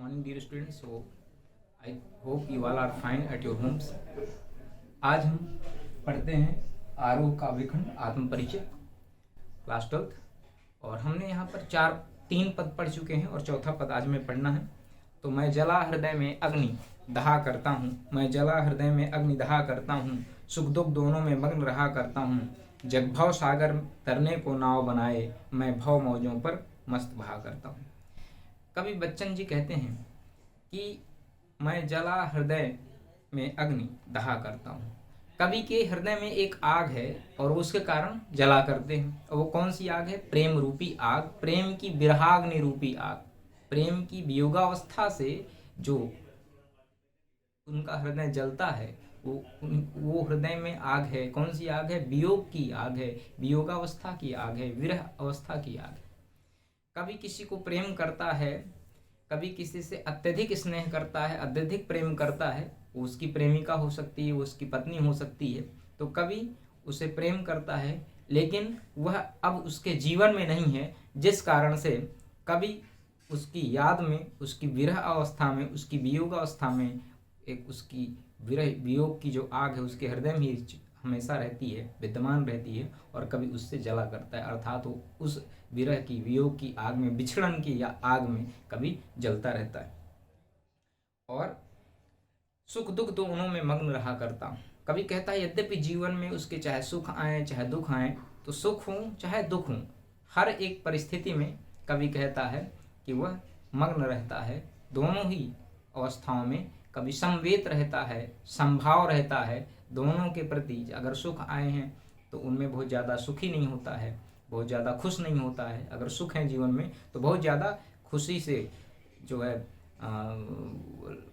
morning, dear students. So, I hope you all are fine at your homes. आज हम पढ़ते हैं आरोह का विखंड आत्म परिचय क्लास 12th और हमने यहाँ पर तीन पद पढ़ चुके हैं और चौथा पद आज में पढ़ना है। तो मैं जला हृदय में अग्नि दहा करता हूँ, मैं जला हृदय में अग्नि दहा करता हूँ, सुख दुख दोनों में मग्न रहा करता हूँ। जग भव सागर तरने को नाव बनाए, मैं भव मौजों पर मस्त बहा करता हूँ। कवि बच्चन जी कहते हैं कि मैं जला हृदय में अग्नि दहा करता हूँ। कवि के हृदय में एक आग है और उसके कारण जला करते हैं। और वो कौन सी आग है? प्रेम रूपी आग, प्रेम की विरहाग्नि रूपी आग। प्रेम की वियोगावस्था से जो उनका हृदय जलता है वो हृदय में आग है। कौन सी आग है? वियोग की आग है, वियोगावस्था की आग है, विरह अवस्था की आग है। कभी किसी को प्रेम करता है, कभी किसी से अत्यधिक स्नेह करता है, अत्यधिक प्रेम करता है, वो उसकी प्रेमिका हो सकती है, वो उसकी पत्नी हो सकती है। तो कभी उसे प्रेम करता है लेकिन वह अब उसके जीवन में नहीं है, जिस कारण से कभी उसकी याद में, उसकी विरह अवस्था में, उसकी वियोग अवस्था में एक उसकी विरह वियोग की जो आग है उसके हृदय में ही हमेशा रहती है, विद्यमान रहती है और कभी उससे जला करता है। अर्थात वो उस विरह की, वियोग की आग में, बिछड़न की या आग में कभी जलता रहता है। और सुख दुख दोनों में मग्न रहा करता हूँ। कभी कहता है यद्यपि जीवन में उसके चाहे सुख आए चाहे दुख आए, तो सुख हो चाहे दुख हो, हर एक परिस्थिति में कभी कहता है कि वह मग्न रहता है दोनों ही अवस्थाओं में। कभी समवेत रहता है, संभाव रहता है दोनों के प्रति। अगर सुख आए हैं तो उनमें बहुत ज़्यादा सुखी नहीं होता है, बहुत ज़्यादा खुश नहीं होता है। अगर सुख है जीवन में तो बहुत ज़्यादा खुशी से जो है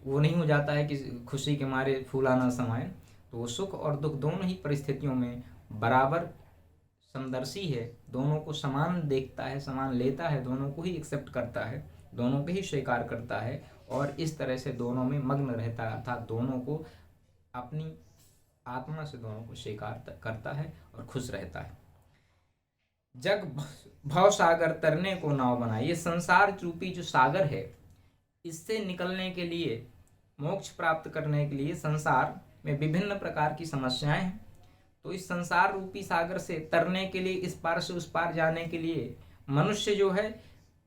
वो नहीं हो जाता है कि खुशी के मारे फूलाना समाए। तो वो सुख और दुख दोनों ही परिस्थितियों में बराबर समदर्शी है, दोनों को समान देखता है, समान लेता है, दोनों को ही एक्सेप्ट करता है, दोनों को ही स्वीकार करता है और इस तरह से दोनों में मग्न रहता है। अर्थात दोनों को अपनी आत्मा से दोनों को स्वीकार करता है और खुश रहता है। जग भव सागर तरने को नाव बनाए, ये संसार रूपी जो सागर है, इससे निकलने के लिए, मोक्ष प्राप्त करने के लिए संसार में विभिन्न प्रकार की समस्याएं हैं। तो इस संसार रूपी सागर से तरने के लिए, इस पार से उस पार जाने के लिए मनुष्य जो है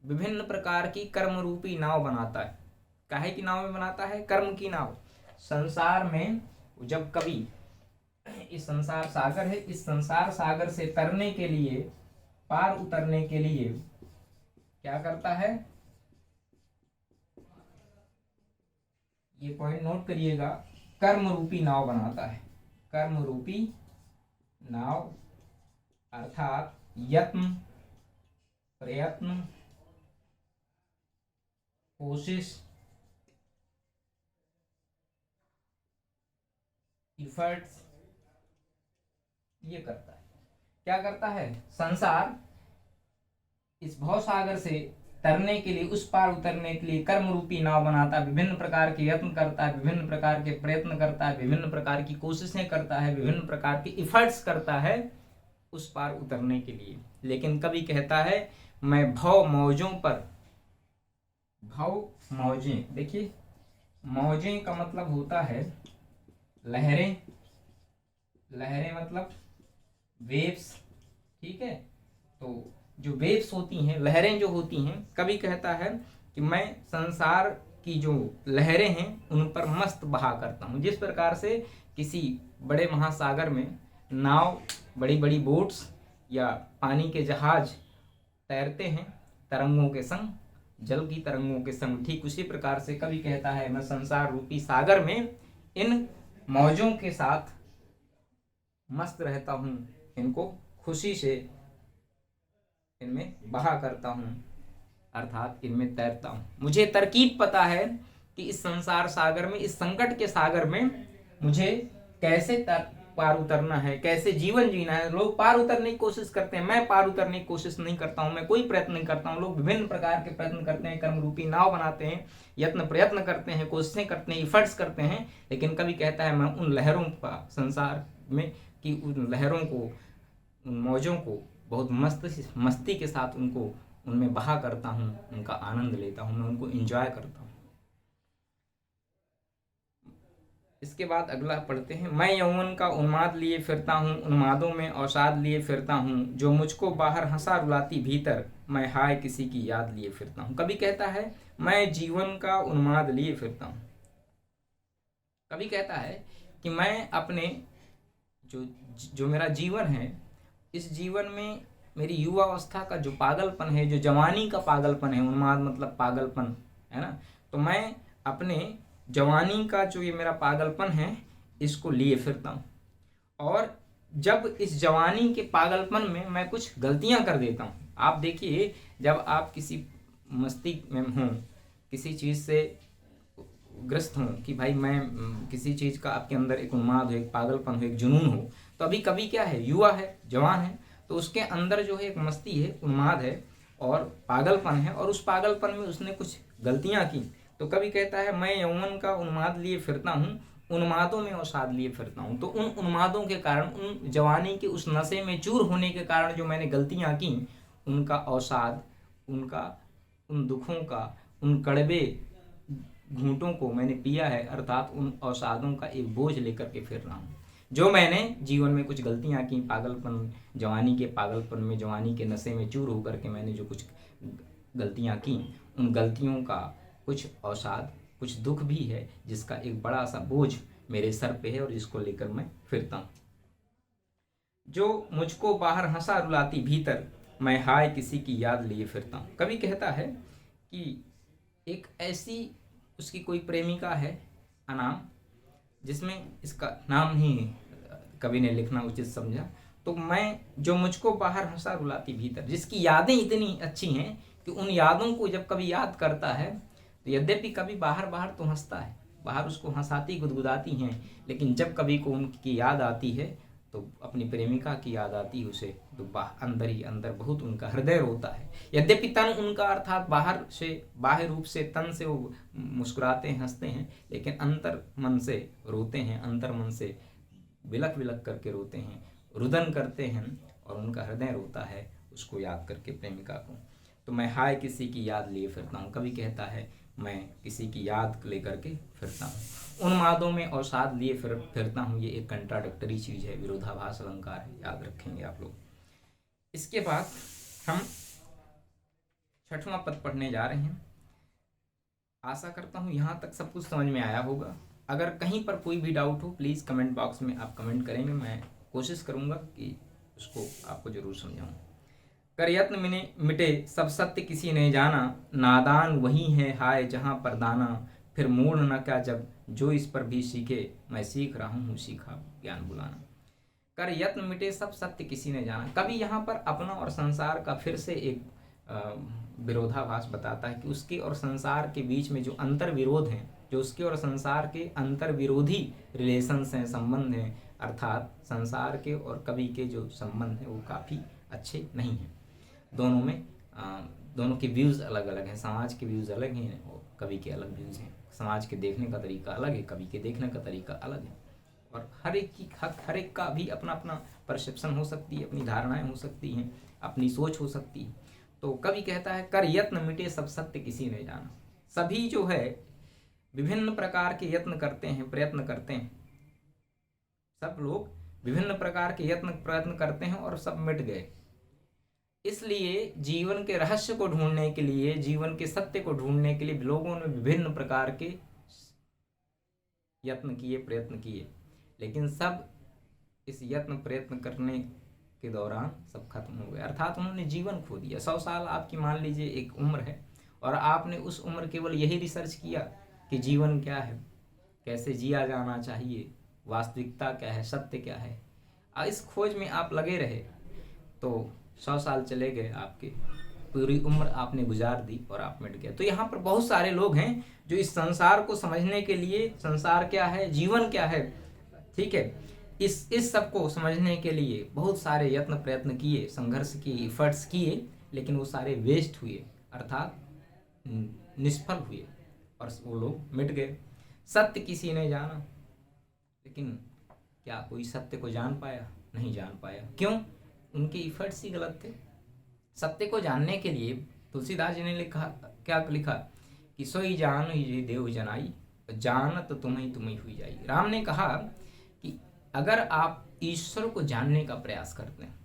विभिन्न प्रकार की कर्म रूपी नाव बनाता है। काहे की नाव में बनाता है? कर्म की नाव। संसार में जब कभी इस संसार सागर है, इस संसार सागर से तरने के लिए, पार उतरने के लिए क्या करता है? ये पॉइंट नोट करिएगा, कर्म रूपी नाव बनाता है। कर्म रूपी नाव अर्थात यत्न, प्रयत्न, कोशिश, इफर्ट्स, ये करता है। क्या करता है? संसार इस भवसागर से तरने के लिए, उस पार उतरने के लिए कर्म रूपी नाव बनाता है। विभिन्न प्रकार के यत्न करता है, विभिन्न प्रकार के प्रयत्न करता है, विभिन्न प्रकार की कोशिशें करता है, विभिन्न प्रकार के इफर्ट्स करता है उस पार उतरने के लिए। लेकिन कभी कहता है मैं भव मौजों पर, भव मौजें, देखिए मौजें का मतलब होता है लहरें, लहरें मतलब वेव्स, ठीक है। तो जो वेव्स होती हैं, लहरें जो होती हैं, कभी कहता है कि मैं संसार की जो लहरें हैं उन पर मस्त बहा करता हूँ। जिस प्रकार से किसी बड़े महासागर में नाव, बड़ी बड़ी बोट्स या पानी के जहाज तैरते हैं तरंगों के संग, जल की तरंगों के संग, ठीक उसी प्रकार से कभी कहता है मैं संसार रूपी सागर में इन मौजों के साथ मस्त रहता हूँ, इनको खुशी से इनमें बहा करता हूँ, अर्थात इनमें तैरता हूँ। मुझे तरकीब पता है कि इस संसार सागर में, इस संकट के सागर में मुझे कैसे पार उतरना है, कैसे जीवन जीना है। लोग पार उतरने की कोशिश करते हैं, मैं पार उतरने की कोशिश नहीं करता हूँ, मैं कोई प्रयत्न नहीं करता हूँ। लोग विभिन्न प्रकार के प्रयत्न करते हैं, कर्म रूपी नाव बनाते हैं, यत्न प्रयत्न करते हैं, कोशिशें करते हैं, इफर्ट्स करते हैं। लेकिन कभी कहता है मैं उन लहरों का, संसार में कि उन लहरों को, उन मौजों को बहुत मस्ती के साथ उनको उनमें बहा करता हूँ, उनका आनंद लेता हूँ, मैं उनको एंजॉय करता हूँ। इसके बाद अगला पढ़ते हैं। मैं यौवन का उन्माद लिए फिरता हूँ, उन्मादों में अवसाद लिए फिरता हूँ, जो मुझको बाहर हंसा रुलाती भीतर, मैं हाय किसी की याद लिए फिरता हूँ। कभी कहता है मैं जीवन का उन्माद लिए फिरता हूँ। कभी कहता है कि मैं अपने जो जो मेरा जीवन है, इस जीवन में मेरी युवा अवस्था का जो पागलपन है, जो जवानी का पागलपन है, उन्माद मतलब पागलपन है ना, तो मैं अपने जवानी का जो ये मेरा पागलपन है इसको लिए फिरता हूँ। और जब इस जवानी के पागलपन में मैं कुछ गलतियां कर देता हूँ, आप देखिए जब आप किसी मस्ती में हों, किसी चीज़ से ग्रस्त हों कि भाई मैं किसी चीज़ का आपके अंदर एक उन्माद हो, एक पागलपन हो, एक जुनून हो, तो अभी कभी क्या है, युवा है, जवान है, तो उसके अंदर जो है एक मस्ती है, उन्माद है और पागलपन है, और उस पागलपन में उसने कुछ गलतियां की। तो कभी कहता है मैं यौवन का उन्माद लिए फिरता हूँ, उन्मादों में अवसाद लिए फिरता हूँ। तो उन उन्मादों के कारण, उन जवानी के उस नशे में चूर होने के कारण जो मैंने गलतियां की, उनका अवसाद, उनका उन दुखों का, उन कड़वे घूंटों को मैंने पिया है, अर्थात उन अवसादों का एक बोझ लेकर के फिर रहा हूँ। जो मैंने जीवन में कुछ गलतियां की, पागलपन, जवानी के पागलपन में, जवानी के नशे में चूर होकर के मैंने जो कुछ गलतियां की, उन गलतियों का कुछ अवसाद, कुछ दुख भी है, जिसका एक बड़ा सा बोझ मेरे सर पे है और जिसको लेकर मैं फिरता हूँ। जो मुझको बाहर हंसा रुलाती भीतर, मैं हाय किसी की याद लिए फिरता हूँ। कभी कहता है कि एक ऐसी उसकी कोई प्रेमिका है अनाम, जिसमें इसका नाम नहीं कवि ने लिखना उचित समझा, तो मैं जो मुझको बाहर हंसा रुलाती भीतर, जिसकी यादें इतनी अच्छी हैं कि उन यादों को जब कभी याद करता है तो यद्यपि कभी बाहर बाहर तो हंसता है, बाहर उसको हंसाती गुदगुदाती हैं, लेकिन जब कभी को उनकी याद आती है, तो अपनी प्रेमिका की याद आती है उसे, तो अंदर ही अंदर बहुत उनका हृदय रोता है। यद्यपि तन उनका, अर्थात बाहर से, बाह्य रूप से तन से वो मुस्कुराते हैं, हंसते हैं, लेकिन अंतर मन से रोते हैं, अंतर मन से विलक विलक करके रोते हैं, रुदन करते हैं, और उनका हृदय रोता है उसको याद करके, प्रेमिका को। तो मैं हाय किसी की याद लिए फिरता हूँ। कभी कहता है मैं किसी की याद लेकर के फिरता हूँ। उन्मादों में अवसाद लिए फिरता हूँ, ये एक कंट्राडिक्टरी चीज़ है, विरोधाभास अलंकार है, याद रखेंगे आप लोग। इसके बाद हम छठवां पद पढ़ने जा रहे हैं। आशा करता हूँ यहाँ तक सब कुछ समझ में आया होगा। अगर कहीं पर कोई भी डाउट हो, प्लीज़ कमेंट बॉक्स में आप कमेंट करेंगे, मैं कोशिश करूँगा कि उसको आपको ज़रूर समझाऊँ। कर यत्न मिटे सब सत्य किसी ने जाना, नादान वही है हाय जहाँ पर दाना, फिर मूड न क्या जब जो इस पर भी सीखे, मैं सीख रहा हूँ सीखा ज्ञान बुलाना। कर यत्न मिटे सब सत्य किसी ने जाना। कभी यहाँ पर अपना और संसार का फिर से एक विरोधाभास बताता है कि उसके और संसार के बीच में जो अंतर विरोध हैं, जो उसके और संसार के अंतर विरोधी रिलेशंस हैं, संबंध हैं, अर्थात संसार के और कवि के जो संबंध हैं वो काफ़ी अच्छे नहीं हैं। दोनों में दोनों के व्यूज़ अलग अलग हैं, समाज के व्यूज़ अलग हैं और कवि के अलग व्यूज़ हैं। समाज के देखने का तरीका अलग है, कवि के देखने का तरीका अलग है, और हर एक का भी अपना अपना परसेप्शन हो सकती है, अपनी धारणाएं हो सकती हैं, अपनी सोच हो सकती है। तो कवि कहता है कर यत्न मिटे सब सत्य किसी ने जाना। सभी जो है विभिन्न प्रकार के यत्न करते हैं, प्रयत्न करते हैं, सब लोग विभिन्न प्रकार के प्रयत्न करते हैं और सब मिट गए। इसलिए जीवन के रहस्य को ढूंढने के लिए, जीवन के सत्य को ढूंढने के लिए लोगों ने विभिन्न प्रकार के यत्न किए, प्रयत्न किए, लेकिन सब इस यत्न प्रयत्न करने के दौरान सब खत्म हो गए, अर्थात उन्होंने जीवन खो दिया। 100 साल आपकी मान लीजिए एक उम्र है, और आपने उस उम्र केवल यही रिसर्च किया कि जीवन क्या है, कैसे जिया जाना चाहिए, वास्तविकता क्या है, सत्य क्या है, इस खोज में आप लगे रहे, तो 100 साल चले गए, आपके पूरी उम्र आपने गुजार दी और आप मिट गए। तो यहाँ पर बहुत सारे लोग हैं जो इस संसार को समझने के लिए, संसार क्या है, जीवन क्या है, ठीक है, इस सब को समझने के लिए बहुत सारे यत्न प्रयत्न किए, संघर्ष किए, एफर्ट्स किए, लेकिन वो सारे वेस्ट हुए, अर्थात निष्फल हुए, और वो लोग मिट गए। सत्य किसी ने जाना, लेकिन क्या कोई सत्य को जान पाया? नहीं जान पाया। क्यों? उनके इफर्ट्स ही गलत थे। सत्य को जानने के लिए तुलसीदास जी ने लिखा, क्या लिखा कि सोई जान ही देव जनाई, जानत तुम्हें तुम्हें हुई जाएगी। राम ने कहा कि अगर आप ईश्वर को जानने का प्रयास करते हैं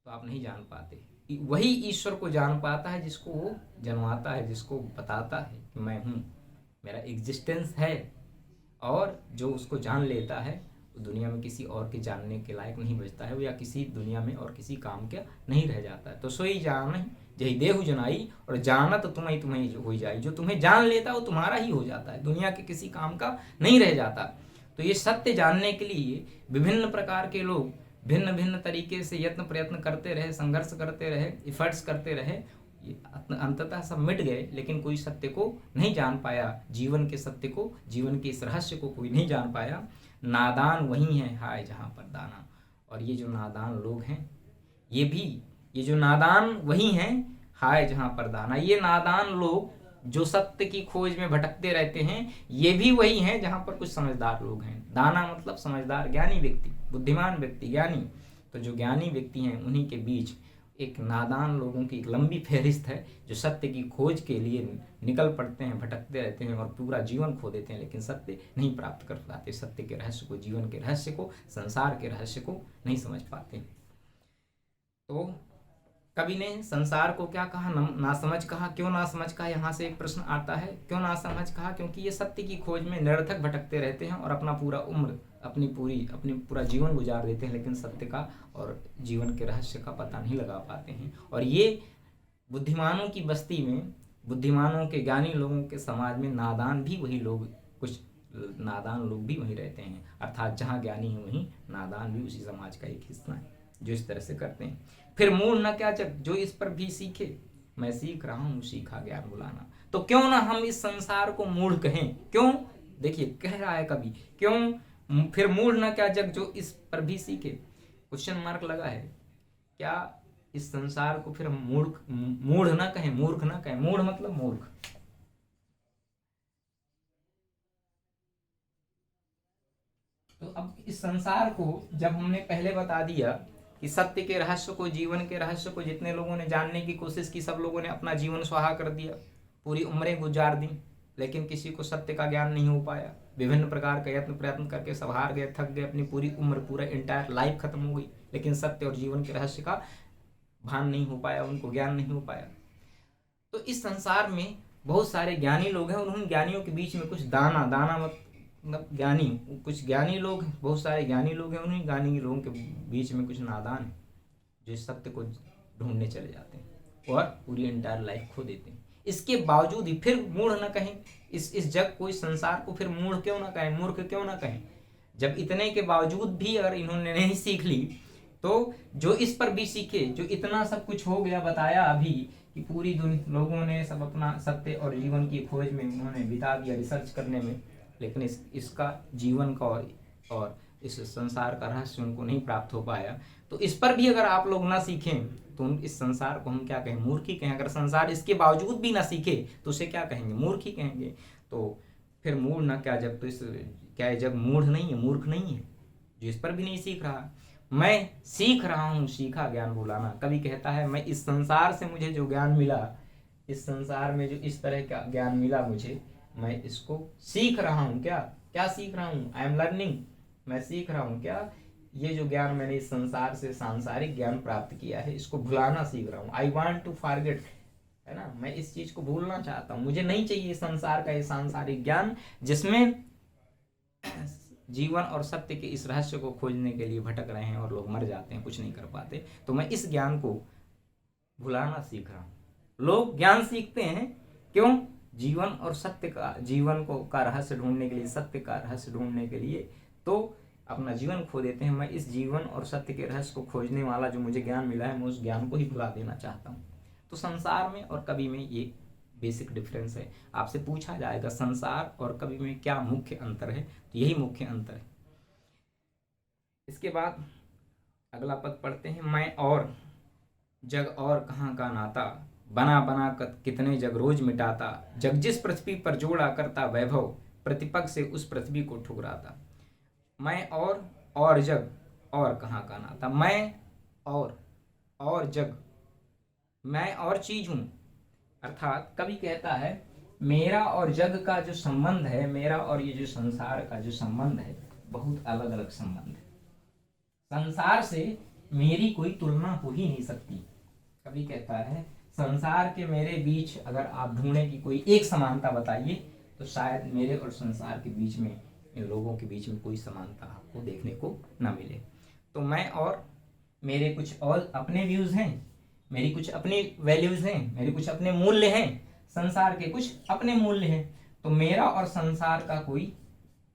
तो आप नहीं जान पाते। वही ईश्वर को जान पाता है जिसको वो जन्माता है, जिसको बताता है कि मैं हूँ, मेरा एग्जिस्टेंस है। और जो उसको जान लेता है वो दुनिया में किसी और के जानने के लायक नहीं बचता है, वो या किसी दुनिया में और किसी काम का नहीं रह जाता है। तो सोई जान जही देहु जनाई और जानत तुम्हें तुम्हें हो जाई। जो तुम्हें जान लेता है वो तुम्हारा ही हो जाता है, दुनिया के किसी काम का नहीं रह जाता। तो ये सत्य जानने के लिए विभिन्न प्रकार के लोग भिन्न भिन्न तरीके से यत्न प्रयत्न करते रहे, संघर्ष करते रहे, इफर्ट्स करते रहे, अंततः सब मिट गए, लेकिन कोई सत्य को नहीं जान पाया। जीवन के सत्य को, जीवन के इस रहस्य को कोई नहीं जान पाया। नादान वही है हाय जहाँ पर दाना। और ये जो नादान लोग हैं, ये जो नादान वही हैं हाय जहाँ पर दाना। ये नादान लोग जो सत्य की खोज में भटकते रहते हैं, ये भी वही हैं जहाँ पर कुछ समझदार लोग हैं। दाना मतलब समझदार, ज्ञानी व्यक्ति, बुद्धिमान व्यक्ति, ज्ञानी। तो जो ज्ञानी व्यक्ति हैं उन्हीं के बीच एक नादान लोगों की एक लंबी फहरिस्त है, जो सत्य की खोज के लिए निकल पड़ते हैं, भटकते रहते हैं और पूरा जीवन खो देते हैं, लेकिन सत्य नहीं प्राप्त कर पाते। सत्य के रहस्य को, जीवन के रहस्य को, संसार के रहस्य को नहीं समझ पाते। तो कवि ने संसार को क्या कहा? ना समझ कहा। क्यों ना समझ कहा? यहाँ से एक प्रश्न आता है, क्यों ना समझ कहा? क्योंकि ये सत्य की खोज में निरर्थक भटकते रहते हैं और अपना पूरा उम्र, अपनी पूरा जीवन गुजार देते हैं, लेकिन सत्य का और जीवन के रहस्य का पता नहीं लगा पाते हैं। और ये बुद्धिमानों की बस्ती में, बुद्धिमानों के ज्ञानी लोगों के समाज में नादान भी वही लोग, कुछ नादान लोग भी वहीं रहते हैं। अर्थात जहाँ ज्ञानी है वहीं नादान भी उसी समाज का एक हिस्सा है जो इस तरह से करते हैं। फिर मूढ़ न क्या जग जो इस पर भी सीखे, मैं सीख रहा हूँ सीखा ज्ञान बुलाना। तो क्यों ना हम इस संसार को मूढ़ कहें? क्यों? देखिए कह रहा है कभी, क्यों फिर मूढ़ न क्या जग जो इस पर भी सीखे। क्वेश्चन मार्क लगा है। क्या इस संसार को फिर मूढ़ न कहें, मूर्ख न कहें? मूढ़ मतलब मूर्ख। तो अब इस संसार को जब हमने पहले बता दिया कि सत्य के रहस्य को, जीवन के रहस्य को जितने लोगों ने जानने की कोशिश की, सब लोगों ने अपना जीवन स्वाहा कर दिया, पूरी उम्रें गुजार दी, लेकिन किसी को सत्य का ज्ञान नहीं हो पाया। विभिन्न प्रकार का यत्न प्रयत्न करके सब हार गए, थक गए, अपनी पूरी उम्र, पूरा इंटायर लाइफ खत्म हो गई, लेकिन सत्य और जीवन के रहस्य का भान नहीं हो पाया, उनको ज्ञान नहीं हो पाया। तो इस संसार में बहुत सारे ज्ञानी लोग हैं, उन ज्ञानियों के बीच में कुछ दाना मतलब ज्ञानी, कुछ ज्ञानी लोग, बहुत सारे ज्ञानी लोग हैं, उन्हीं ज्ञानी लोगों के बीच में कुछ नादान हैं जो सत्य को ढूंढने चले जाते हैं और पूरी एंटायर लाइफ खो देते हैं। इसके बावजूद ही फिर मूढ़ न कहें, इस जग को, इस संसार को फिर मूढ़ क्यों ना कहें, मूर्ख क्यों ना कहें? जब इतने के बावजूद भी अगर इन्होंने नहीं सीख ली, तो जो इस पर भी सीखे, जो इतना सब कुछ हो गया, बताया अभी कि पूरी दुनिया लोगों ने सब अपना सत्य और जीवन की खोज में उन्होंने बिता दिया, रिसर्च करने में, लेकिन इसका जीवन का और इस संसार का रहस्य उनको नहीं प्राप्त हो पाया। तो इस पर भी अगर आप लोग ना सीखें तो इस संसार को हम क्या कहें? मूर्ख ही कहें। अगर संसार इसके बावजूद भी ना सीखे तो उसे क्या कहेंगे? मूर्ख ही कहेंगे। तो फिर मूढ़ ना क्या जग, तो इस क्या है जग मूढ़ नहीं है, मूर्ख नहीं है जो इस पर भी नहीं सीख रहा। मैं सीख रहा हूँ सीखा ज्ञान बुलाना। कवि कहता है मैं इस संसार से मुझे जो ज्ञान मिला, इस संसार में जो इस तरह का ज्ञान मिला मुझे, मैं इसको सीख रहा हूँ। क्या सीख रहा हूँ? I am learning. मैं सीख रहा हूँ क्या? ये जो ज्ञान मैंने इस संसार से, सांसारिक ज्ञान प्राप्त किया है, इसको भुलाना सीख रहा हूँ। आई वॉन्ट टू फॉरगेट, है ना, मैं इस चीज को भूलना चाहता हूँ। मुझे नहीं चाहिए संसार का ये सांसारिक ज्ञान जिसमें जीवन और सत्य के इस रहस्य को खोजने के लिए भटक रहे हैं और लोग मर जाते हैं, कुछ नहीं कर पाते। तो मैं इस ज्ञान को भुलाना सीख रहा हूँ। लोग ज्ञान सीखते हैं क्यों? जीवन और सत्य का, जीवन को का रहस्य ढूंढने के लिए, सत्य का रहस्य ढूंढने के लिए, तो अपना जीवन खो देते हैं। मैं इस जीवन और सत्य के रहस्य को खोजने वाला जो मुझे ज्ञान मिला है, मैं उस ज्ञान को ही भुला देना चाहता हूँ। तो संसार में और कवि में ये बेसिक डिफरेंस है। आपसे पूछा जाएगा संसार और कवि में क्या मुख्य अंतर है, तो यही मुख्य अंतर है। इसके बाद अगला पद पढ़ते हैं। मैं और जग और कहाँ का नाता, बना बना कितने जग रोज मिटाता, जग जिस पृथ्वी पर जोड़ा करता वैभव, प्रतिपक्ष से उस पृथ्वी को ठुकराता। मैं और जग और कहाँ का नाता। मैं और जग, मैं और चीज हूं। अर्थात कवि कहता है मेरा और जग का जो संबंध है, मेरा और ये जो संसार का जो संबंध है, बहुत अलग अलग संबंध है। संसार से मेरी कोई तुलना हो ही नहीं सकती। कभी कहता है संसार के मेरे बीच अगर आप ढूंढे कि कोई एक समानता बताइए, तो शायद मेरे और संसार के बीच में, इन लोगों के बीच में कोई समानता आपको देखने को ना मिले। तो मैं और मेरे कुछ और अपने व्यूज हैं, मेरी कुछ अपनी वैल्यूज हैं, मेरे कुछ अपने मूल्य हैं, संसार के कुछ अपने मूल्य हैं। तो मेरा और संसार का कोई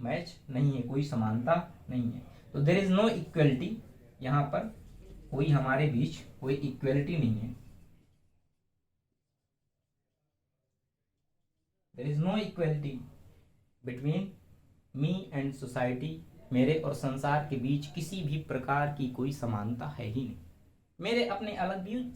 मैच नहीं है, कोई समानता नहीं है। तो देयर इज नो इक्वलिटी, यहाँ पर कोई हमारे बीच कोई इक्वलिटी नहीं है। There is no equality between me and society. मेरे और संसार के बीच किसी भी प्रकार की कोई समानता है ही नहीं। मेरे अपने अलग व्यूज,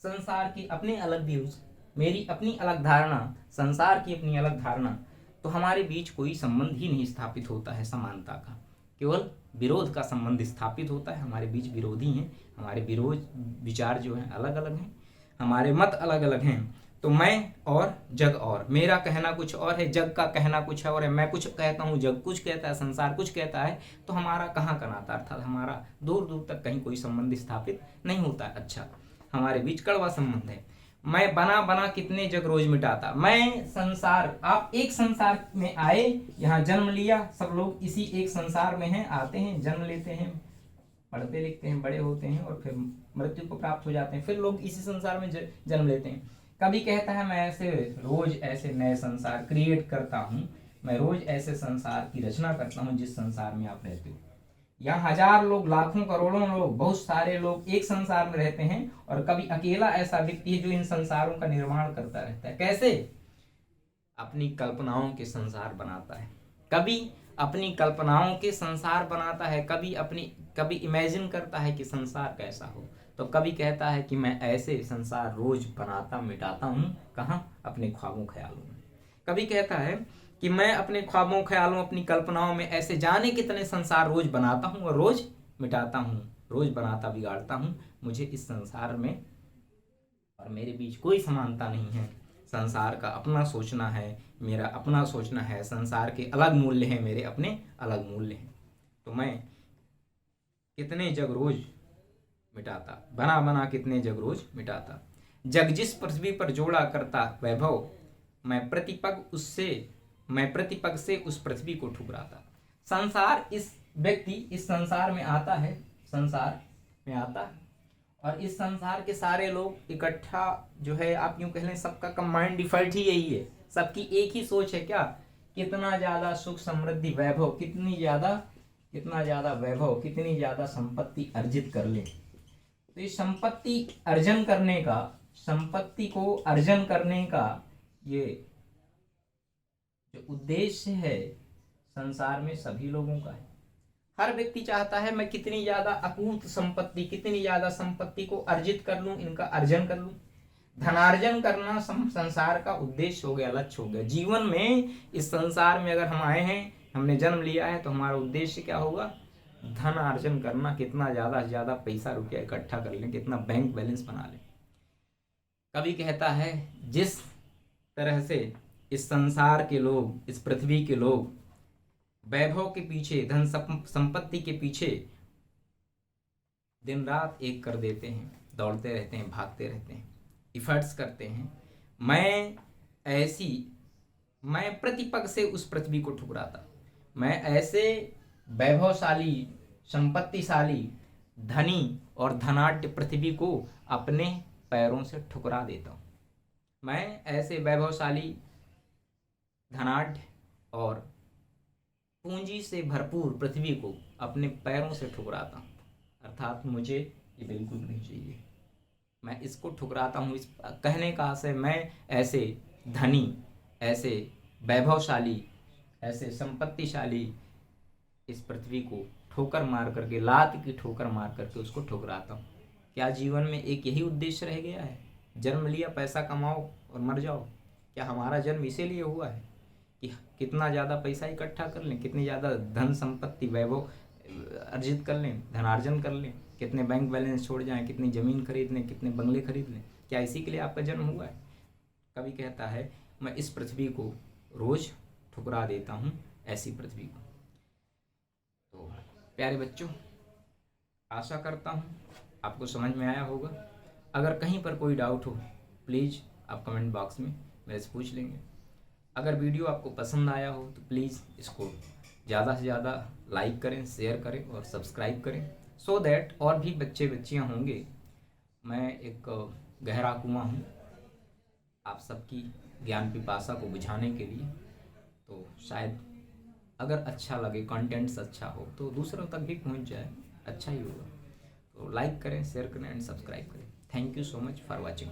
संसार की अपने अलग व्यूज, मेरी अपनी अलग धारणा, संसार की अपनी अलग धारणा। तो हमारे बीच कोई संबंध ही नहीं स्थापित होता है समानता का, केवल विरोध का संबंध स्थापित होता है। हमारे बीच विरोधी हैं, हमारे विरोध विचार जो हैं अलग अलग हैं, हमारे मत अलग अलग हैं। तो मैं और जग और, मेरा कहना कुछ और है, जग का कहना कुछ और है। मैं कुछ कहता हूँ, जग कुछ कहता है, संसार कुछ कहता है। तो हमारा कहाँ का नाता, अर्थात हमारा दूर दूर तक कहीं कोई संबंध स्थापित नहीं होता है। अच्छा, हमारे बीच कड़वा संबंध है। मैं बना बना कितने जग रोज मिटाता। मैं संसार, आप एक संसार में आए, यहाँ जन्म लिया, सब लोग इसी एक संसार में हैं, आते हैं, जन्म लेते हैं, पढ़ते लिखते हैं, बड़े होते हैं और फिर मृत्यु को प्राप्त हो जाते हैं, फिर लोग इसी संसार में जन्म लेते हैं। कभी कहता है मैं ऐसे रोज ऐसे नए संसार क्रिएट करता हूँ, मैं रोज ऐसे संसार की रचना करता हूँ जिस संसार में आप रहते हो। यहाँ हजार लोग, लाखों करोड़ों लोग, बहुत सारे लोग एक संसार में रहते हैं, और कभी अकेला ऐसा व्यक्ति है जो इन संसारों का निर्माण करता रहता है। कैसे? अपनी कल्पनाओं के संसार बनाता है, कभी अपनी कल्पनाओं के संसार बनाता है, कभी इमेजिन करता है कि संसार कैसा हो, तो कभी कहता है कि मैं ऐसे संसार रोज बनाता मिटाता हूँ। कहाँ? अपने ख्वाबों ख्यालों में। कभी कहता है कि मैं अपने ख्वाबों ख्यालों, अपनी कल्पनाओं में ऐसे जाने कितने संसार रोज बनाता हूँ और रोज मिटाता हूँ, रोज बनाता बिगाड़ता हूँ। मुझे इस संसार में और मेरे बीच कोई समानता नहीं है। संसार का अपना सोचना है, मेरा अपना सोचना है, संसार के अलग मूल्य हैं, मेरे अपने अलग मूल्य हैं। तो मैं कितने जग रोज मिटाता, बना बना कितने जग रोज मिटाता। जग जिस पृथ्वी पर जोड़ा करता वैभव, मैं प्रतिपग से उस पृथ्वी को ठुकराता। संसार, इस व्यक्ति इस संसार में आता है, संसार में आता है, और इस संसार के सारे लोग इकट्ठा जो है, आप यूं कह लें, सबका कंबाइंड डिफॉल्ट ही यही है, सबकी एक ही सोच है। क्या? कितना ज्यादा सुख समृद्धि वैभव, कितना ज्यादा वैभव, कितनी ज्यादा संपत्ति अर्जित कर ले। तो इस संपत्ति को अर्जन करने का ये जो उद्देश्य है, संसार में सभी लोगों का है। हर व्यक्ति चाहता है मैं कितनी ज्यादा अकूत संपत्ति, कितनी ज्यादा संपत्ति को अर्जित कर लूं, इनका अर्जन कर लूं। धनार्जन करना संसार का उद्देश्य हो गया, लक्ष्य हो गया। जीवन में, इस संसार में अगर हम आए हैं, हमने जन्म लिया है, तो हमारा उद्देश्य क्या होगा? धन अर्जन करना, कितना ज्यादा से ज्यादा पैसा रुपया इकट्ठा कर लें, कितना बैंक बैलेंस बना लें। कभी कहता है जिस तरह से इस संसार के लोग, इस पृथ्वी के लोग वैभव के पीछे, धन संपत्ति के पीछे दिन रात एक कर देते हैं, दौड़ते रहते हैं, भागते रहते हैं, इफर्ट्स करते हैं, मैं प्रतिपग से उस पृथ्वी को ठुकराता। मैं ऐसे वैभवशाली, संपत्तिशाली, धनी और धनाढ्य पृथ्वी को अपने पैरों से ठुकरा देता हूँ। मैं ऐसे वैभवशाली, धनाढ्य और पूंजी से भरपूर पृथ्वी को अपने पैरों से ठुकराता हूँ। अर्थात मुझे ये बिल्कुल नहीं चाहिए, मैं इसको ठुकराता हूँ। इस कहने का आशय, मैं ऐसे धनी, ऐसे वैभवशाली, ऐसे संपत्तिशाली इस पृथ्वी को ठोकर मार करके, लात की ठोकर मार करके उसको ठुकराता हूँ। क्या जीवन में एक यही उद्देश्य रह गया है? जन्म लिया, पैसा कमाओ और मर जाओ। क्या हमारा जन्म इसीलिए हुआ है कि कितना ज़्यादा पैसा इकट्ठा कर लें, कितनी ज़्यादा धन संपत्ति वैभव अर्जित कर लें, धनार्जन कर लें, कितने बैंक बैलेंस छोड़ जाएं, कितनी ज़मीन खरीद लें, कितने बंगले खरीद लें? क्या इसी के लिए आपका जन्म हुआ है? कभी कहता है मैं इस पृथ्वी को रोज़ ठुकरा देता हूँ, ऐसी पृथ्वी को। तो प्यारे बच्चों, आशा करता हूँ आपको समझ में आया होगा। अगर कहीं पर कोई डाउट हो प्लीज़ आप कमेंट बॉक्स में मेरे से पूछ लेंगे। अगर वीडियो आपको पसंद आया हो तो प्लीज़ इसको ज़्यादा से ज़्यादा लाइक करें, शेयर करें और सब्सक्राइब करें, सो दैट और भी बच्चे बच्चियाँ होंगे। मैं एक गहरा कुआं हूँ आप सबकी ज्ञान पिपासा को बुझाने के लिए। तो शायद अगर अच्छा लगे, कंटेंट्स अच्छा हो तो दूसरों तक भी पहुँच जाए, अच्छा ही होगा। तो लाइक करें, शेयर करें एंड सब्सक्राइब करें। Thank you so much for watching.